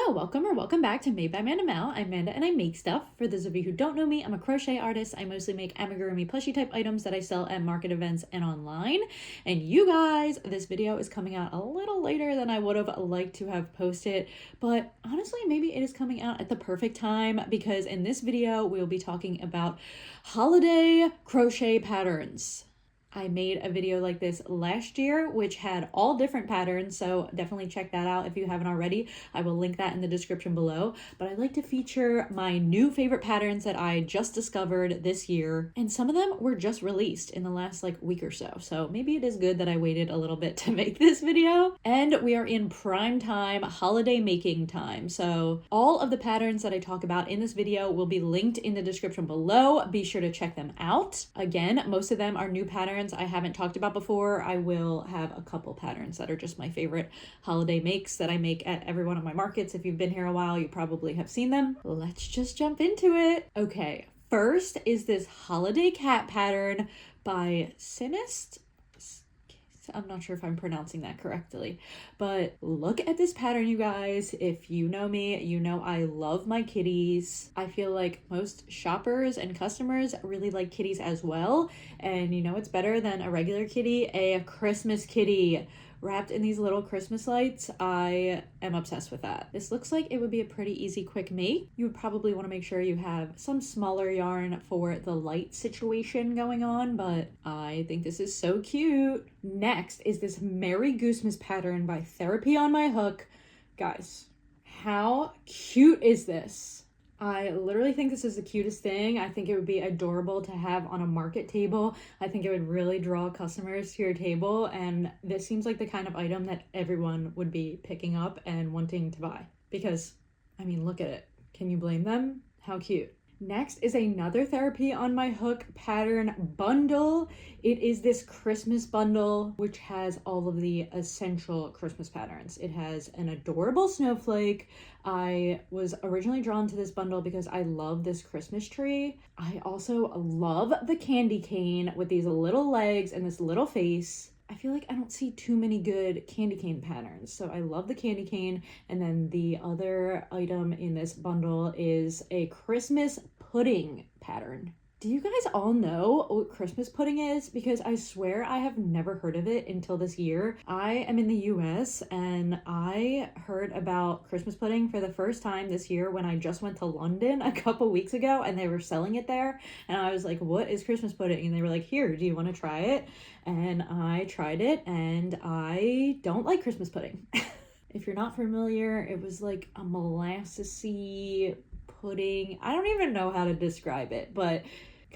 Hello, welcome or welcome back to Made by Amanda Mel. I'm Amanda and I make stuff. For those of you who don't know me, I'm a crochet artist. I mostly make amigurumi plushie type items that I sell at market events and online. And you guys, this video is coming out a little later than I would have liked to have posted, but honestly, maybe it is coming out at the perfect time because in this video, we'll be talking about holiday crochet patterns. I made a video like this last year, which had all different patterns, so definitely check that out if you haven't already. I will link that in the description below. But I'd like to feature my new favorite patterns that I just discovered this year, and some of them were just released in the last week or so. So maybe it is good that I waited a little bit to make this video. And we are in prime time, holiday making time. So all of the patterns that I talk about in this video will be linked in the description below. Be sure to check them out. Again, most of them are new patterns I haven't talked about before. I will have a couple patterns that are just my favorite holiday makes that I make at every one of my markets. If you've been here a while, you probably have seen them. Let's just jump into it. Okay, first is this holiday cat pattern by Sinist. I'm not sure if I'm pronouncing that correctly, but look at this pattern, you guys. If you know me, you know I love my kitties. I feel like most shoppers and customers really like kitties as well. And you know what's better than a regular kitty? A Christmas kitty wrapped in these little Christmas lights. I am obsessed with that. This looks like it would be a pretty easy, quick make. You would probably want to make sure you have some smaller yarn for the light situation going on, but I think this is so cute. Next is this Merry Goosemas pattern by Therapy on My Hook. Guys, how cute is this? I literally think this is the cutest thing. I think it would be adorable to have on a market table. I think it would really draw customers to your table, and this seems like the kind of item that everyone would be picking up and wanting to buy. Because, I mean, look at it. Can you blame them? How cute. Next is another Therapy on My Hook pattern bundle. It is this Christmas bundle, which has all of the essential Christmas patterns. It has an adorable snowflake. I was originally drawn to this bundle because I love this Christmas tree. I also love the candy cane with these little legs and this little face. I feel like I don't see too many good candy cane patterns. So I love the candy cane. And then the other item in this bundle is a Christmas pudding pattern. Do you guys all know what Christmas pudding is? Because I swear I have never heard of it until this year. I am in the US and I heard about Christmas pudding for the first time this year when I just went to London a couple weeks ago and they were selling it there. And I was like, what is Christmas pudding? And they were like, here, do you want to try it? And I tried it and I don't like Christmas pudding. If you're not familiar, it was like a molassesy pudding. I don't even know how to describe it, but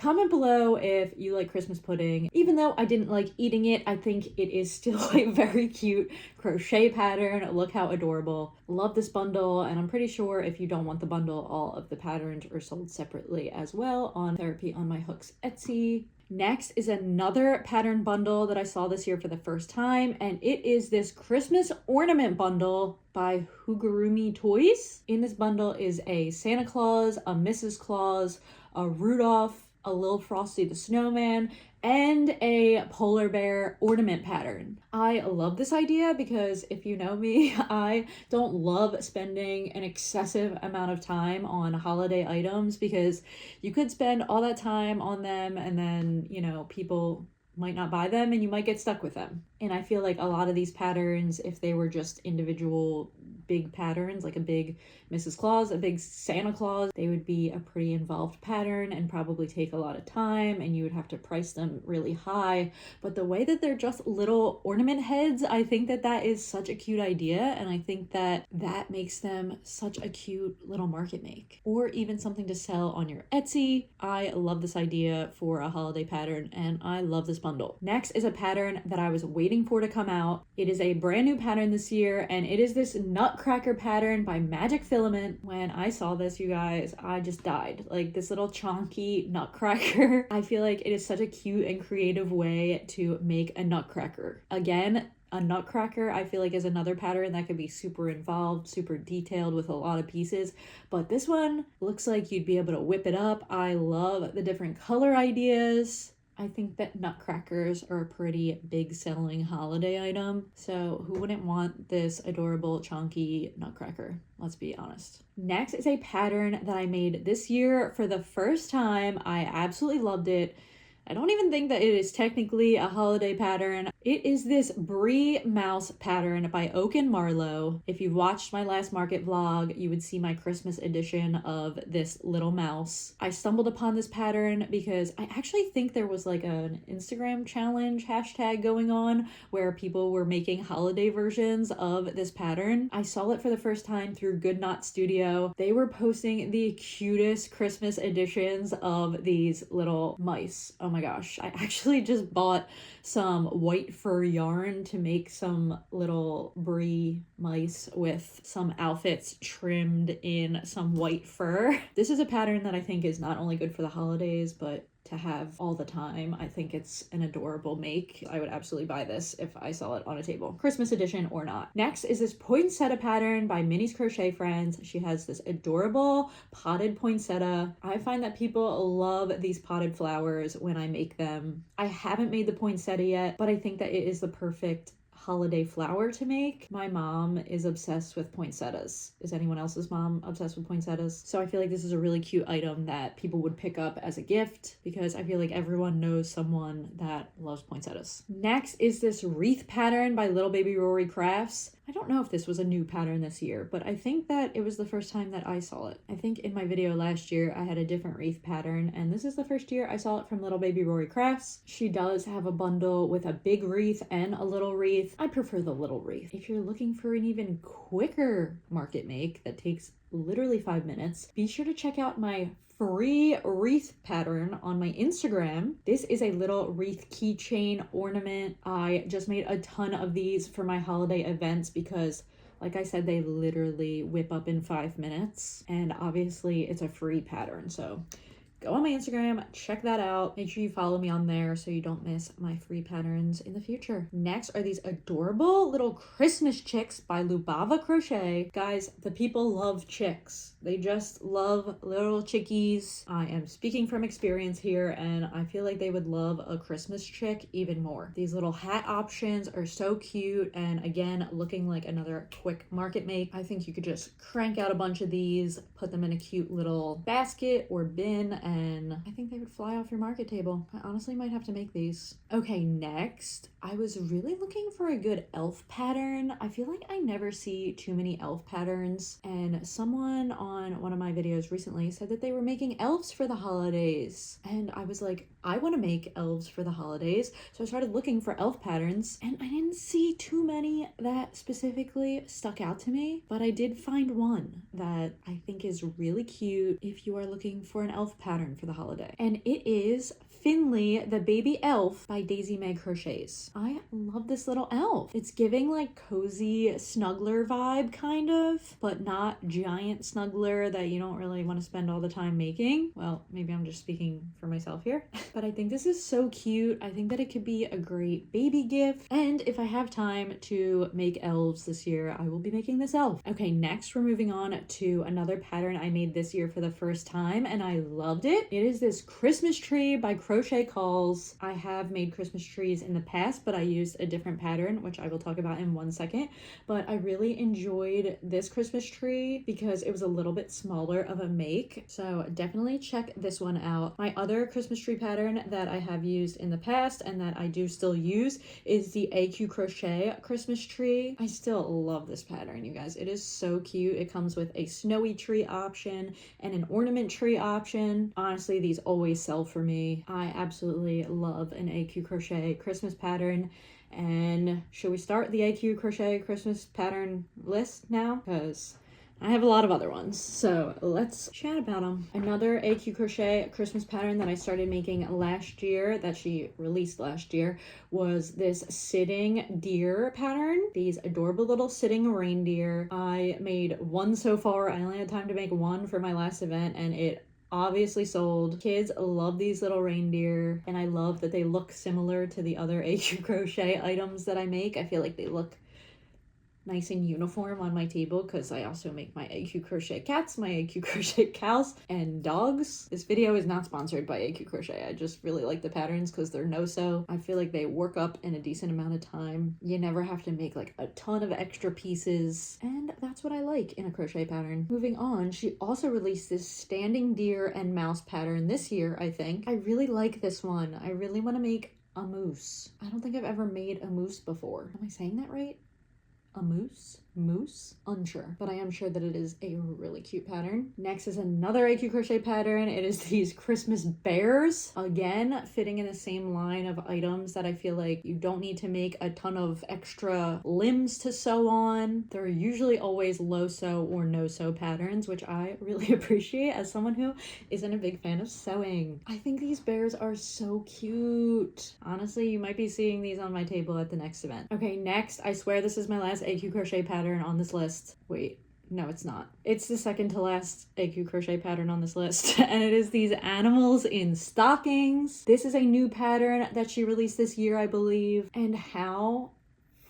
comment below if you like Christmas pudding. Even though I didn't like eating it, I think it is still a very cute crochet pattern. Look how adorable. Love this bundle, and I'm pretty sure if you don't want the bundle, all of the patterns are sold separately as well on Therapy on My Hook's Etsy. Next is another pattern bundle that I saw this year for the first time, and it is this Christmas ornament bundle by Hugurumi Toys. In this bundle is a Santa Claus, a Mrs. Claus, a Rudolph, a Lil Frosty the Snowman, and a polar bear ornament pattern. I love this idea because if you know me, I don't love spending an excessive amount of time on holiday items because you could spend all that time on them and then, you know, people might not buy them and you might get stuck with them. And I feel like a lot of these patterns, if they were just individual big patterns, like a big Mrs. Claus, a big Santa Claus, they would be a pretty involved pattern and probably take a lot of time and you would have to price them really high. But the way that they're just little ornament heads, I think that that is such a cute idea, and I think that that makes them such a cute little market make, or even something to sell on your Etsy. I love this idea for a holiday pattern and I love this bundle. Next is a pattern that I was waiting for to come out. It is a brand new pattern this year, and it is this Nutcracker pattern by Magic Filament. When I saw this, you guys, I just died. Like this little chonky nutcracker. I feel like it is such a cute and creative way to make a nutcracker. Again, a nutcracker, I feel like, is another pattern that could be super involved, super detailed with a lot of pieces. But this one looks like you'd be able to whip it up. I love the different color ideas. I think that nutcrackers are a pretty big selling holiday item, so who wouldn't want this adorable chunky nutcracker? Let's be honest. Next is a pattern that I made this year for the first time. I absolutely loved it. I don't even think that it is technically a holiday pattern. It is this Brie mouse pattern by Oak and Marlowe. If you watched my last market vlog, you would see my Christmas edition of this little mouse. I stumbled upon this pattern because I actually think there was like an Instagram challenge hashtag going on where people were making holiday versions of this pattern. I saw it for the first time through Good Knot Studio. They were posting the cutest Christmas editions of these little mice. Oh my gosh, I actually just bought some white fur yarn to make some little Brie mice with some outfits trimmed in some white fur. This is a pattern that I think is not only good for the holidays, but to have all the time. I think it's an adorable make. I would absolutely buy this if I saw it on a table, Christmas edition or not. Next is this poinsettia pattern by Minnie's Crochet Friends. She has this adorable potted poinsettia. I find that people love these potted flowers when I make them. I haven't made the poinsettia yet, but I think that it is the perfect holiday flower to make. My mom is obsessed with poinsettias. Is anyone else's mom obsessed with poinsettias? So I feel like this is a really cute item that people would pick up as a gift because I feel like everyone knows someone that loves poinsettias. Next is this wreath pattern by Little Baby Rory Crafts. I don't know if this was a new pattern this year, but I think that it was the first time that I saw it. I think in my video last year, I had a different wreath pattern, and this is the first year I saw it from Little Baby Rory Crafts. She does have a bundle with a big wreath and a little wreath. I prefer the little wreath. If you're looking for an even quicker market make that takes literally 5 minutes, be sure to check out my free wreath pattern on my Instagram. This is a little wreath keychain ornament. I just made a ton of these for my holiday events because, like I said, they literally whip up in 5 minutes, and obviously it's a free pattern, so go on my Instagram, check that out. Make sure you follow me on there so you don't miss my free patterns in the future. Next are these adorable little Christmas chicks by Lubava Crochet. Guys, the people love chicks. They just love little chickies. I am speaking from experience here, and I feel like they would love a Christmas chick even more. These little hat options are so cute, and again, looking like another quick market make. I think you could just crank out a bunch of these, put them in a cute little basket or bin, and I think they would fly off your market table. I honestly might have to make these. Okay, next, I was really looking for a good elf pattern. I feel like I never see too many elf patterns, and someone on one of my videos recently said that they were making elves for the holidays, and I was like, I want to make elves for the holidays. So I started looking for elf patterns, and I didn't see too many that specifically stuck out to me, but I did find one that I think is really cute if you are looking for an elf pattern for the holiday, and it is Finley the Baby Elf by Daisy Meg Crochets. I love this little elf. It's giving like cozy snuggler vibe kind of, but not giant snuggler that you don't really want to spend all the time making. Well, maybe I'm just speaking for myself here, but I think this is so cute. I think that it could be a great baby gift, and if I have time to make elves this year, I will be making this elf. Okay, next we're moving on to another pattern I made this year for the first time, and I loved it. It is this Christmas tree by Crochet Calls. I have made Christmas trees in the past, but I used a different pattern, which I will talk about in 1 second. But I really enjoyed this Christmas tree because it was a little bit smaller of a make. So definitely check this one out. My other Christmas tree pattern that I have used in the past and that I do still use is the AQ Crochet Christmas tree. I still love this pattern, you guys. It is so cute. It comes with a snowy tree option and an ornament tree option. Honestly, these always sell for me. I absolutely love an AQ Crochet Christmas pattern. And should we start the AQ Crochet Christmas pattern list now? Because I have a lot of other ones, so let's chat about them. Another AQ Crochet Christmas pattern that I started making last year, that she released last year, was this sitting deer pattern. These adorable little sitting reindeer. I made one so far. I only had time to make one for my last event, and it obviously sold. Kids love these little reindeer, and I love that they look similar to the other AQ Crochet items that I make. I feel like they look nice and uniform on my table because I also make my AQ Crochet cats, my AQ Crochet cows, and dogs. This video is not sponsored by AQ Crochet. I just really like the patterns because they're no-sew. I feel like they work up in a decent amount of time. You never have to make like a ton of extra pieces, and that's what I like in a crochet pattern. Moving on, she also released this standing deer and mouse pattern this year, I think. I really like this one. I really want to make a moose. I don't think I've ever made a moose before. Am I saying that right? A moose? Moose? Unsure, but I am sure that it is a really cute pattern. Next is another AQ crochet pattern. It is these Christmas bears, again fitting in the same line of items that I feel like you don't need to make a ton of extra limbs to sew on. They're usually always low sew or no sew patterns, which I really appreciate as someone who isn't a big fan of sewing. I think these bears are so cute. Honestly, you might be seeing these on my table at the next event. Okay, next, I swear this is my last AQ crochet pattern on this list. Wait, no, it's not. It's the second to last AQ crochet pattern on this list, and it is these animals in stockings. This is a new pattern that she released this year, I believe, and how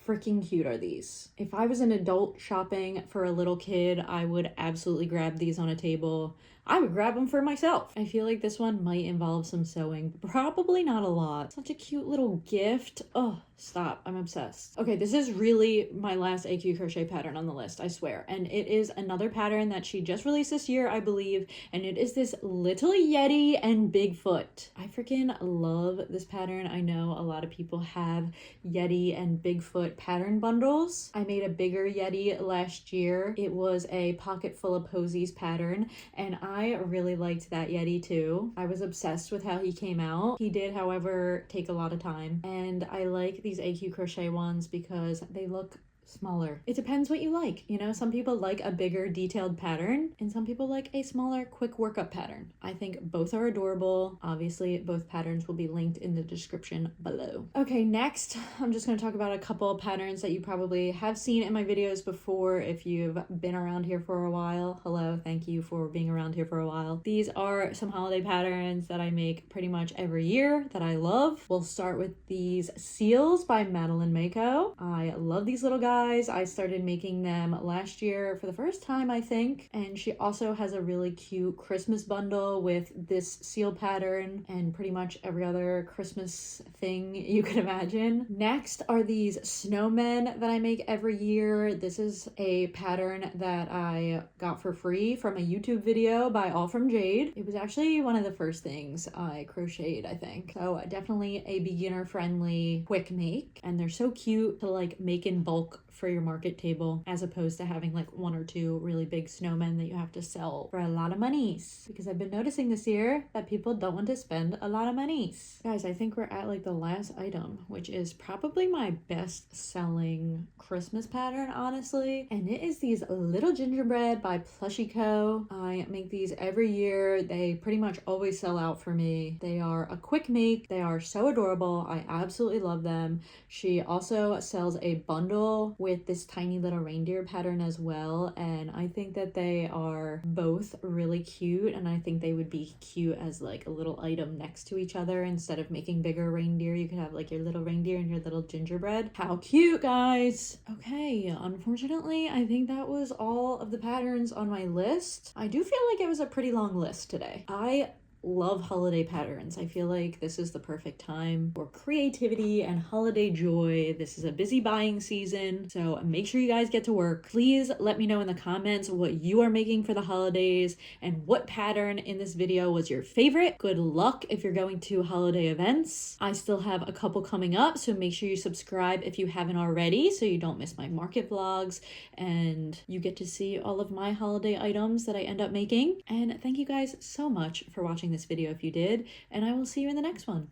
freaking cute are these? If I was an adult shopping for a little kid, I would absolutely grab these on a table. I would grab them for myself. I feel like this one might involve some sewing. Probably not a lot. Such a cute little gift. Oh, stop. I'm obsessed. Okay, this is really my last AQ crochet pattern on the list, I swear. And it is another pattern that she just released this year, I believe. And it is this little Yeti and Bigfoot. I freaking love this pattern. I know a lot of people have Yeti and Bigfoot pattern bundles. I made a bigger Yeti last year. It was a pocket full of posies pattern, and I really liked that Yeti too. I was obsessed with how he came out. He did, however, take a lot of time, and I like these AQ crochet ones because they look smaller. It depends what you like. You know, some people like a bigger detailed pattern and some people like a smaller quick workup pattern. I think both are adorable. Obviously, both patterns will be linked in the description below. Okay, next, I'm just going to talk about a couple patterns that you probably have seen in my videos before if you've been around here for a while. Hello, thank you for being around here for a while. These are some holiday patterns that I make pretty much every year that I love. We'll start with these seals by Madeline Mako. I love these little guys. I started making them last year for the first time, I think. And she also has a really cute Christmas bundle with this seal pattern and pretty much every other Christmas thing you can imagine. Next are these snowmen that I make every year. This is a pattern that I got for free from a YouTube video by All From Jade. It was actually one of the first things I crocheted, I think. So definitely a beginner friendly quick make, and they're so cute to like make in bulk for your market table as opposed to having like one or two really big snowmen that you have to sell for a lot of monies, because I've been noticing this year that people don't want to spend a lot of monies. Guys, I think we're at like the last item, which is probably my best selling Christmas pattern, honestly, and it is these little gingerbread by Plushie Co. I make these every year. They pretty much always sell out for me. They are a quick make. They are so adorable. I absolutely love them. She also sells a bundle with this tiny little reindeer pattern as well, and I think that they are both really cute, and I think they would be cute as like a little item next to each other. Instead of making bigger reindeer, you could have like your little reindeer and your little gingerbread. How cute, guys! Okay, unfortunately, I think that was all of the patterns on my list. I do feel like it was a pretty long list today. I love holiday patterns. I feel like this is the perfect time for creativity and holiday joy. This is a busy buying season, so make sure you guys get to work. Please let me know in the comments what you are making for the holidays and what pattern in this video was your favorite. Good luck if you're going to holiday events. I still have a couple coming up, so make sure you subscribe if you haven't already so you don't miss my market vlogs and you get to see all of my holiday items that I end up making. And thank you guys so much for watching this video if you did, and I will see you in the next one.